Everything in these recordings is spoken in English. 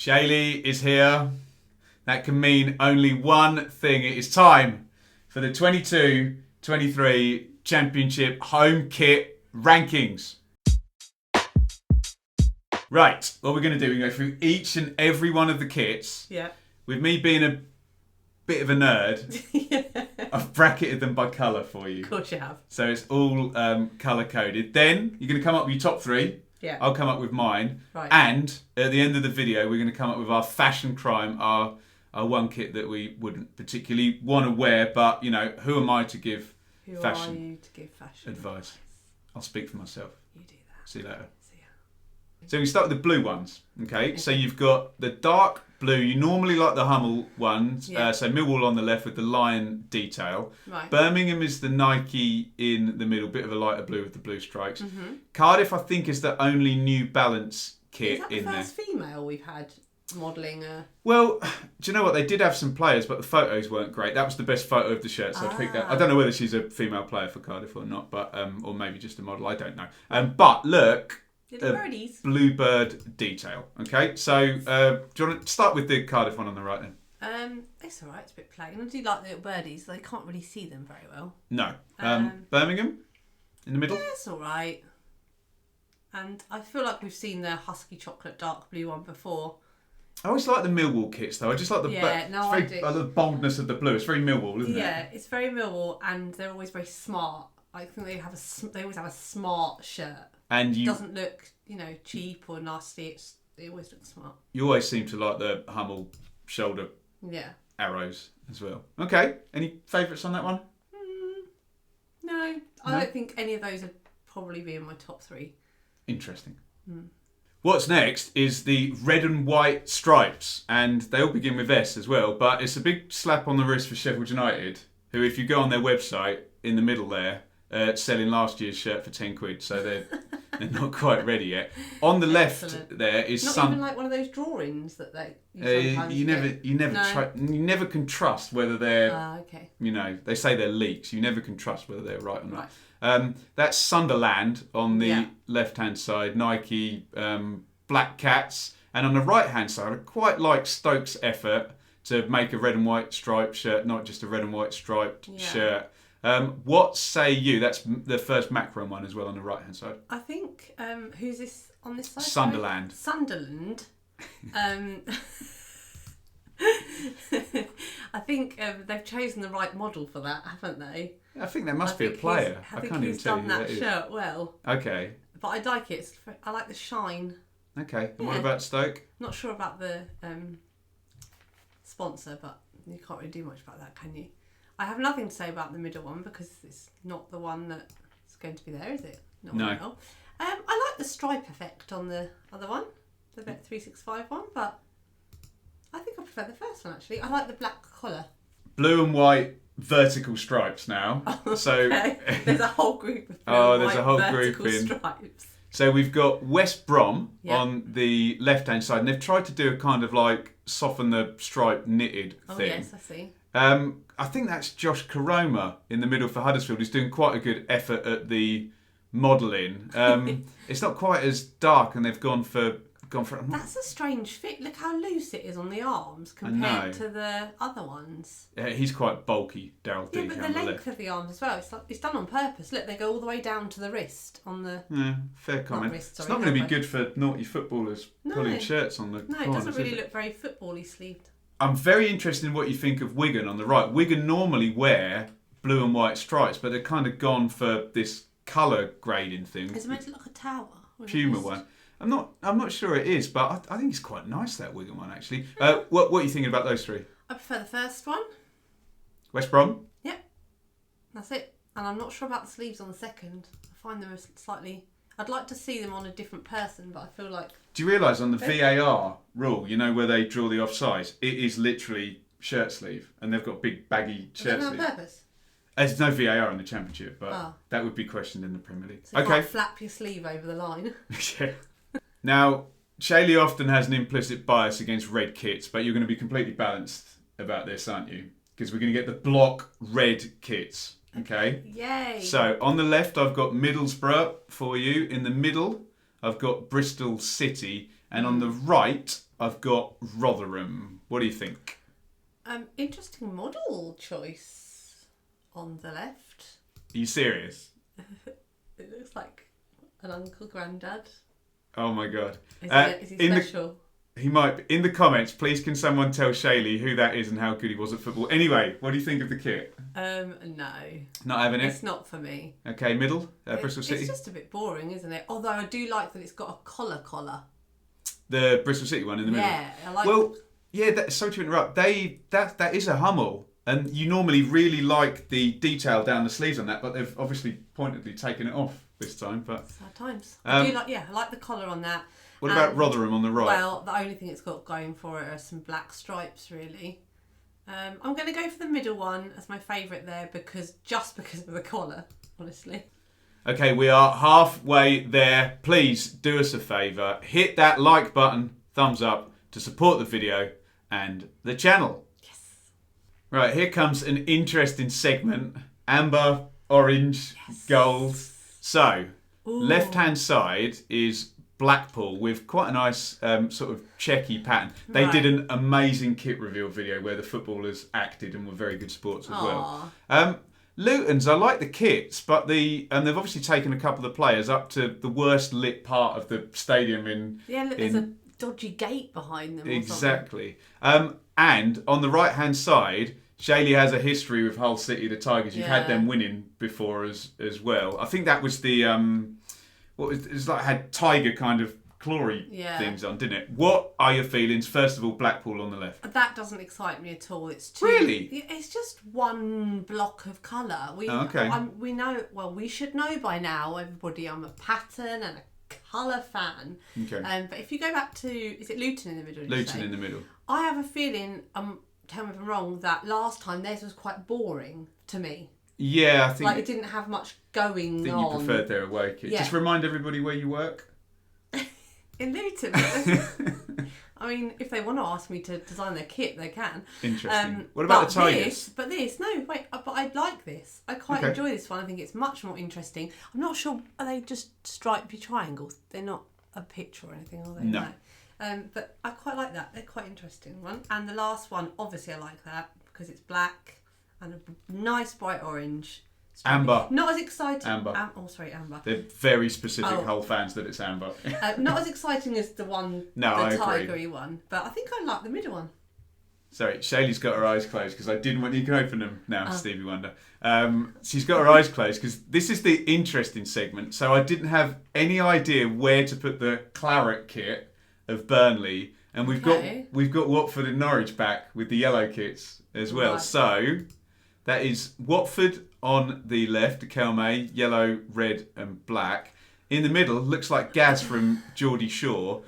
Shali is here. That can mean only one thing. It is time for the 22-23 Championship home kit rankings. Right, what we're going to do, we're going to go through each and every one of the kits. Yeah. With me being a bit of a nerd, Yeah. I've bracketed them by colour for you. Of course you have. So it's all colour-coded. Then you're going to come up with your top three. Yeah. I'll come up with mine. Right. And at the end of the video, we're going to come up with our fashion crime, our one kit that we wouldn't particularly want to wear, but, you know, who am I to give fashion Who are you to give fashion advice? I'll speak for myself. You do that. See you later. See ya. So we start with the blue ones, okay? So you've got the dark blue. You normally like the Hummel ones. Yeah. So Millwall on the left with the lion detail. Right. Birmingham is the Nike in the middle, bit of a lighter blue with the blue stripes. Mm-hmm. Cardiff, I think, is the only New Balance kit Is that the in there. first female we've had modelling a... Well, do you know what? They did have some players, but the photos weren't great. That was the best photo of the shirt, so I picked that. I don't know whether she's a female player for Cardiff or not, but or maybe just a model. I don't know. But look, Little birdies. bluebird detail. Okay, so do you want to start with the Cardiff one on the right then? It's alright, it's a bit plain. I do like the little birdies, they can't really see them very well. No. Birmingham in the middle. Yeah, it's alright. And I feel like we've seen the husky chocolate dark blue one before. I always like the Millwall kits though. I just like the I do. the boldness of the blue. It's very Millwall, isn't it? Yeah, it's very Millwall, and they're always very smart. I think they always have a smart shirt. And It doesn't look, cheap or nasty. It always looks smart. You always seem to like the Hummel shoulder Yeah. arrows as well. Okay. Any favourites on that one? No, I don't think any of those would probably be in my top three. Interesting. What's next is the red and white stripes, and they all begin with S as well, but it's a big slap on the wrist for Sheffield United, who, if you go on their website, in the middle there, selling last year's shirt for 10 quid, so they're not quite ready yet. On the left there is not even like one of those drawings that you never can trust whether they're okay. They say they're leaks. You never can trust whether they're right or not. That's Sunderland on the left hand side, Nike Black Cats, and on the right hand side I quite like Stoke's effort to make a red and white striped shirt, not just a red and white striped shirt. What say you? That's the first Macron one as well on the right hand side. I think who's this on this side? Sunderland. Sunderland. I think they've chosen the right model for that, haven't they? I think there must be a player. I can't even tell you who that is. He's done that shirt well. Okay. But I like it. I like the shine. Okay. And what about Stoke? Not sure about the sponsor, but you can't really do much about that, can you? I have nothing to say about the middle one because it's not the one that's going to be there, is it? Not no. Well. I like the stripe effect on the other one, the Bet 365 one, but I think I prefer the first one actually. I like the black collar. Blue and white vertical stripes now. So there's a whole group of blue and there's white a whole vertical group in. stripes. So we've got West Brom on the left-hand side, and they've tried to do a kind of like soften the stripe knitted thing. Oh yes, I see. I think that's Josh Karoma in the middle for Huddersfield. He's doing quite a good effort at the modelling. It's not quite as dark, and they've gone for. That's a strange fit. Look how loose it is on the arms compared to the other ones. He's quite bulky, Daryl D. Yeah, but the length of the arms as well. It's done on purpose. Look, they go all the way down to the wrist on the. Yeah, fair comment. Wrist, sorry, it's not going to be good for naughty footballers pulling shirts on the. No, it doesn't really look very football-y sleeved. I'm very interested in what you think of Wigan on the right. Wigan normally wear blue and white stripes, but they've kind of gone for this colour grading thing. Is it meant to look like a tower? Puma one. I'm not sure it is, but I think it's quite nice, that Wigan one actually. What are you thinking about those three? I prefer the first one. West Brom? Yep. That's it. And I'm not sure about the sleeves on the second. I find them slightly. I'd like to see them on a different person, but I feel like. Do you realise on the VAR rule, where they draw the offsides, it is literally shirt sleeve, and they've got big baggy shirt sleeves. On purpose? There's no VAR in the Championship, but that would be questioned in the Premier League. So you can't flap your sleeve over the line. Yeah. Now, Shali often has an implicit bias against red kits, but you're going to be completely balanced about this, aren't you? Because we're going to get the block red kits. Okay. Yay. So on the left, I've got Middlesbrough for you. In the middle, I've got Bristol City. And on the right, I've got Rotherham. What do you think? Interesting model choice on the left. Are you serious? It looks like an uncle granddad. Oh my god. Is he special? He might be. In the comments, please can someone tell Shali who that is and how good he was at football. Anyway, what do you think of the kit? No. Not having it? It's not for me. Okay, middle? Bristol City? It's just a bit boring, isn't it? Although I do like that it's got a collar. The Bristol City one in the middle? Yeah, I like sorry to interrupt. That is a Hummel. And you normally really like the detail down the sleeves on that, but they've obviously pointedly taken it off this time. But sad times. I like the collar on that. What about Rotherham on the right? Well, the only thing it's got going for it are some black stripes, really. I'm going to go for the middle one as my favourite there because of the collar, honestly. Okay, we are halfway there. Please do us a favour. Hit that like button, thumbs up, to support the video and the channel. Yes. Right, here comes an interesting segment. Amber, orange, gold. So, left-hand side is Blackpool with quite a nice sort of checky pattern. They did an amazing kit reveal video where the footballers acted and were very good sports as well. Luton's, I like the kits, but they've obviously taken a couple of the players up to the worst lit part of the stadium there's a dodgy gate behind them. Exactly. And on the right-hand side, Shali has a history with Hull City, the Tigers. You've had them winning before as well. I think that was the it's like had tiger kind of glory things on, didn't it? What are your feelings? First of all, Blackpool on the left. That doesn't excite me at all. It's too. Really? It's just one block of colour. We know. Well, we should know by now, everybody. I'm a pattern and a colour fan. Okay. But if you go back to, is it Luton in the middle? Luton in the middle. I have a feeling. Tell me if I'm wrong. That last time theirs was quite boring to me. Yeah, I think. Like it didn't have much going on. I think you preferred their away kit. Just remind everybody where you work. In Luton. I mean, if they want to ask me to design their kit, they can. Interesting. What about the Tigers? But I like this. I quite enjoy this one. I think it's much more interesting. I'm not sure, are they just stripy triangles? They're not a picture or anything, are they? No. But I quite like that. They're quite interesting one. And the last one, obviously I like that because it's black and a nice bright orange. Amber. Not as exciting. Amber. Amber. They're very specific Hull fans that it's amber. Not as exciting as the one, the tigery one, but I think I like the middle one. Sorry, Shaylee's got her eyes closed because I didn't want you can open them now, Stevie Wonder. She's got her eyes closed because this is the interesting segment. So I didn't have any idea where to put the claret kit of Burnley, and we've got Watford and Norwich back with the yellow kits as well. Right. So that is Watford on the left, Kelme, yellow, red and black. In the middle, looks like Gaz from Geordie Shore,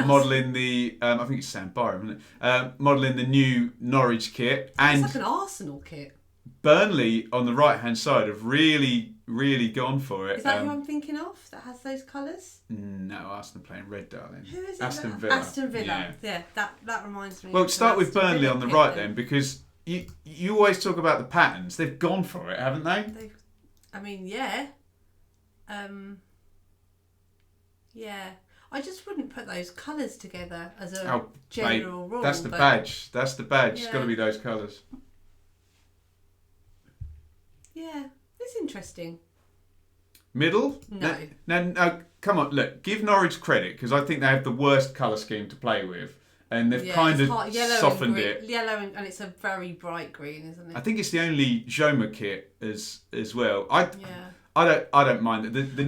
modelling the, I think it's Sam Byram, isn't it? Modelling the new Norwich kit. And it's like an Arsenal kit. Burnley on the right-hand side have really, really gone for it. Is that who I'm thinking of, that has those colours? No, Arsenal playing red, darling. Who is it? Aston Villa. Aston Villa, yeah that reminds me. Well, start with Burnley on the right then, because you always talk about the patterns. They've gone for it, haven't they? Yeah. Yeah. I just wouldn't put those colours together as a general rule. That's the badge. That's the badge. It's got to be those colours. Yeah, it's interesting. Middle? No. No, come on, look, give Norwich credit, because I think they have the worst colour scheme to play with. And they've kind of softened it. Yellow and it's a very bright green, isn't it? I think it's the only Joma kit as well. I don't mind it. The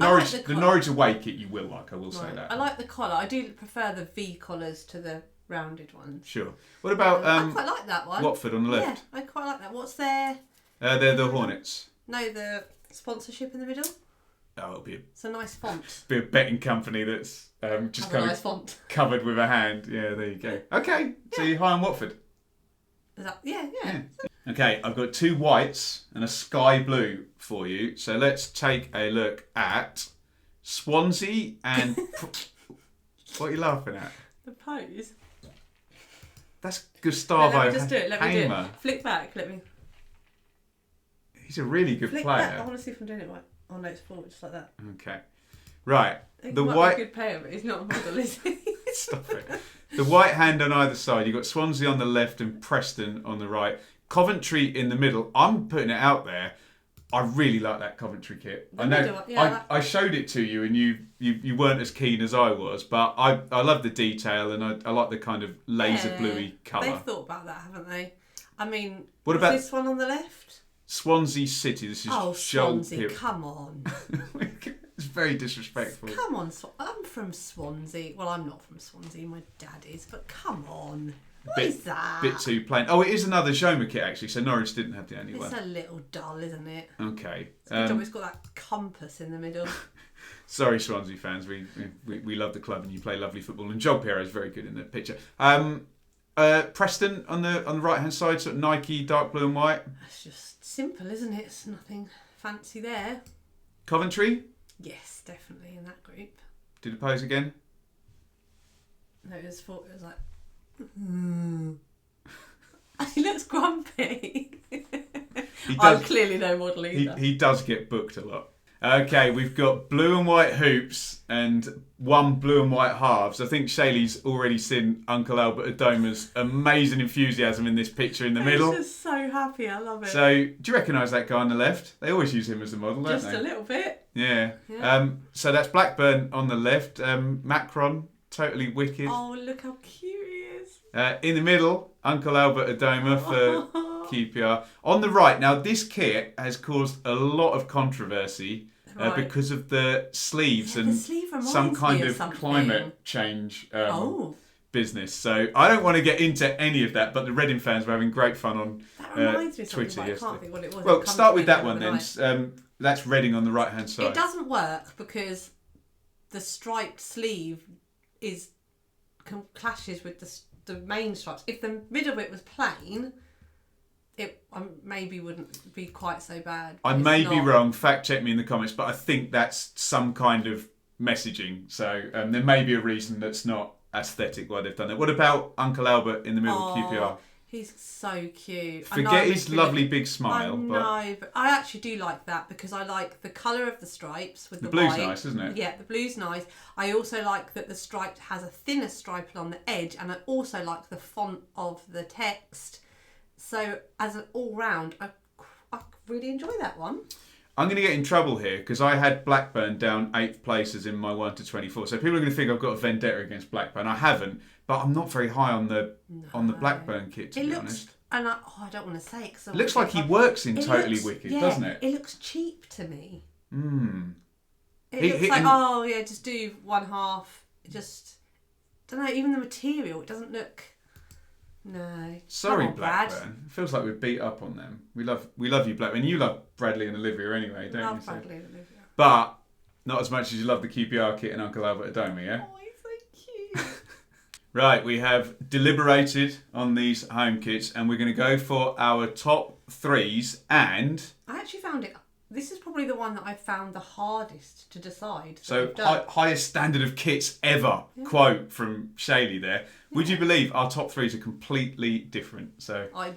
Norwich away kit you will like. I will say that. I like the collar. I do prefer the V collars to the rounded ones. Sure. What about I quite like that one. Watford on the left? Yeah, I quite like that. What's their? They're the Hornets. No, the sponsorship in the middle. Oh, it's a nice font. Be a betting company that's just kind of font. Covered with a hand. Yeah, there you go. Okay, so you're high on Watford. Is that? Yeah. Okay, I've got two whites and a sky blue for you. So let's take a look at Swansea and... What are you laughing at? The pose. That's Gustavo. Let me just do it. Let me do it. Hamer. Flick back. Let me... He's a really good player. Back. I want to see if I'm doing it right. Oh no, it's forward, just like that. Okay. Right. The white... Be a good player, but he's not a model, is he? Stop it. The white hand on either side. You've got Swansea on the left and Preston on the right. Coventry in the middle. I'm putting it out there. I really like that Coventry kit. I know. I showed it to you, and you weren't as keen as I was, but I love the detail, and I like the kind of laser bluey colour. They've thought about that, haven't they? I mean, what about this one on the left? Swansea City. This is Swansea. Come on. It's very disrespectful. Come on, I'm from Swansea. Well, I'm not from Swansea. My dad is, but come on. What is that? Bit too plain. Oh, it is another Joma kit actually. So Norwich didn't have the only one. It's a little dull, isn't it? Okay. It's good job it's got that compass in the middle. Sorry, Swansea fans. We love the club and you play lovely football. And Joel Piero is very good in the picture. Preston on the right hand side, sort of Nike dark blue and white. That's just simple, isn't it? It's nothing fancy there. Coventry. Yes, definitely in that group. Did it pose again? No, it was like. He looks grumpy. I'm clearly no model either. He does get booked a lot. Okay, we've got blue and white hoops and one blue and white halves. I think Shali's already seen Uncle Albert Adoma's amazing enthusiasm in this picture in the middle. He's just so happy, I love it. So, do you recognise that guy on the left? They always use him as a model, don't they? Just a little bit. Yeah. So that's Blackburn on the left. Macron, totally wicked. Oh, look how cute he is. In the middle, Uncle Albert Adoma for QPR. On the right, now this kit has caused a lot of controversy because of the sleeves and some kind of climate change business. So I don't want to get into any of that, but the Reading fans were having great fun on Twitter yesterday. I can't think what it was. Well, start with that one then. That's Reading on the right-hand side. It doesn't work because the striped sleeve clashes with the main stripes. If the middle bit was plain, it maybe wouldn't be quite so bad. I may be wrong. Fact check me in the comments, but I think that's some kind of messaging. So there may be a reason that's not aesthetic why they've done it. What about Uncle Albert in the middle of QPR? He's so cute. Forget his lovely big smile. I know, but I actually do like that because I like the colour of the stripes with the blue's white. Nice, isn't it? Yeah, the blue's nice. I also like that the stripe has a thinner stripe along the edge, and I also like the font of the text. So as an all-round, I really enjoy that one. I'm going to get in trouble here because I had Blackburn down 8th places in my 1 to 24. So people are going to think I've got a vendetta against Blackburn. I haven't, but I'm not very high on the Blackburn kit, to be honest. And I don't want to say it. It looks like he works in Totally Wicked, doesn't it? It looks cheap to me. It looks like, just do one half. Just, don't know, even the material, it doesn't look... No. Sorry, Blackburn. It feels like we've beat up on them. We love you, Blackburn. You love Bradley and Olivia anyway, don't you? Love Bradley and Olivia. But not as much as you love the QPR kit and Uncle Albert Adoma, yeah? Oh, he's so cute. Right, we have deliberated on these home kits and we're going to go for our top threes and... I actually found it... This is probably the one that I found the hardest to decide. So, highest standard of kits ever, quote from Shali there. Would you believe our top threes are completely different? So I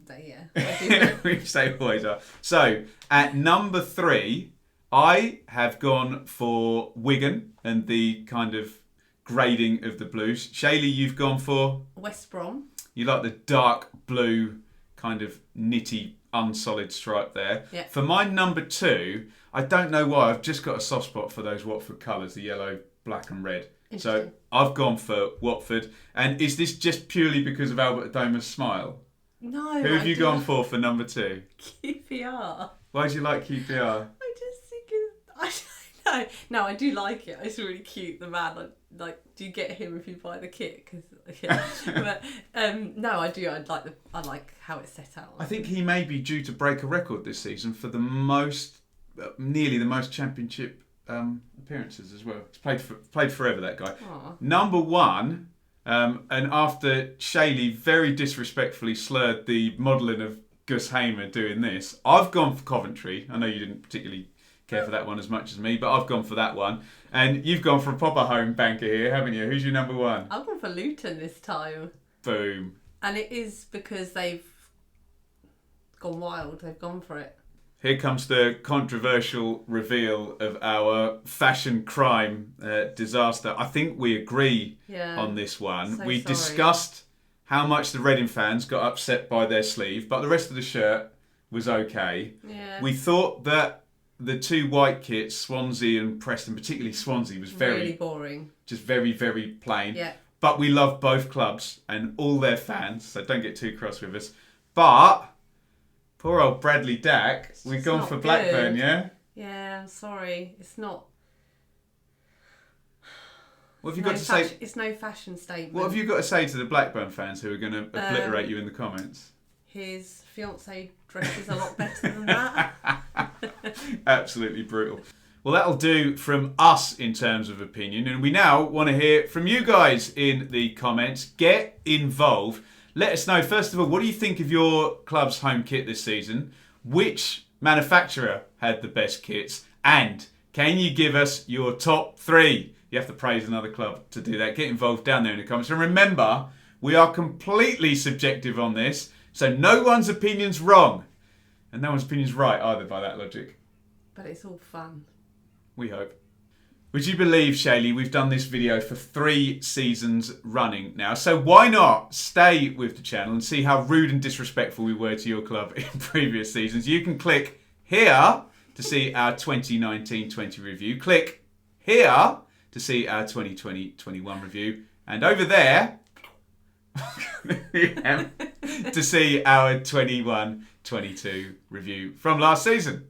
do. We say always are. So, at number 3, I have gone for Wigan and the kind of grading of the blues. Shali, you've gone for? West Brom. You like the dark blue, kind of knitty, unsolid stripe there. Yeah. For my number 2, I don't know why, I've just got a soft spot for those Watford colours, the yellow, black and red. So I've gone for Watford. And is this just purely because of Albert Adoma's smile? No. Who have you gone for number 2? QPR. Why do you like QPR? I just think I don't know. No, I do like it. It's really cute. The man, do you get him if you buy the kit? But no, I do. I like how it's set out. I think he may be due to break a record this season for the nearly the most championship appearances as well. He's played forever, that guy. Aww. Number 1, and after Shali very disrespectfully slurred the modelling of Gus Hamer doing this, I've gone for Coventry. I know you didn't particularly care for that one as much as me, but I've gone for that one. And you've gone for a proper home banker here, haven't you? Who's your number 1? I've gone for Luton this time. Boom. And it is because they've gone wild. They've gone for it. Here comes the controversial reveal of our fashion crime disaster. I think we agree on this one. So we sorry. discussed how much the Reading fans got upset by their sleeve, but the rest of the shirt was okay. Yeah. We thought that the two white kits, Swansea and Preston, particularly Swansea, was really boring. Just very, very plain. Yeah. But we love both clubs and all their fans, so don't get too cross with us. But poor old Bradley Dack, we've gone for Blackburn, yeah? Yeah, I'm sorry. It's not. What have you got to say? It's no fashion statement. What have you got to say to the Blackburn fans who are going to obliterate you in the comments? His fiancée dresses a lot better than that. Absolutely brutal. Well, that'll do from us in terms of opinion. And we now want to hear from you guys in the comments. Get involved. Let us know, first of all, what do you think of your club's home kit this season? Which manufacturer had the best kits? And can you give us your top 3? You have to praise another club to do that. Get involved down there in the comments. And remember, we are completely subjective on this, so no one's opinion's wrong. And no one's opinion's right either by that logic. But it's all fun. We hope. Would you believe, Shali, we've done this video for 3 seasons running now, so why not stay with the channel and see how rude and disrespectful we were to your club in previous seasons. You can click here to see our 2019-20 review. Click here to see our 2020-21 review. And over there to see our 21-22 review from last season.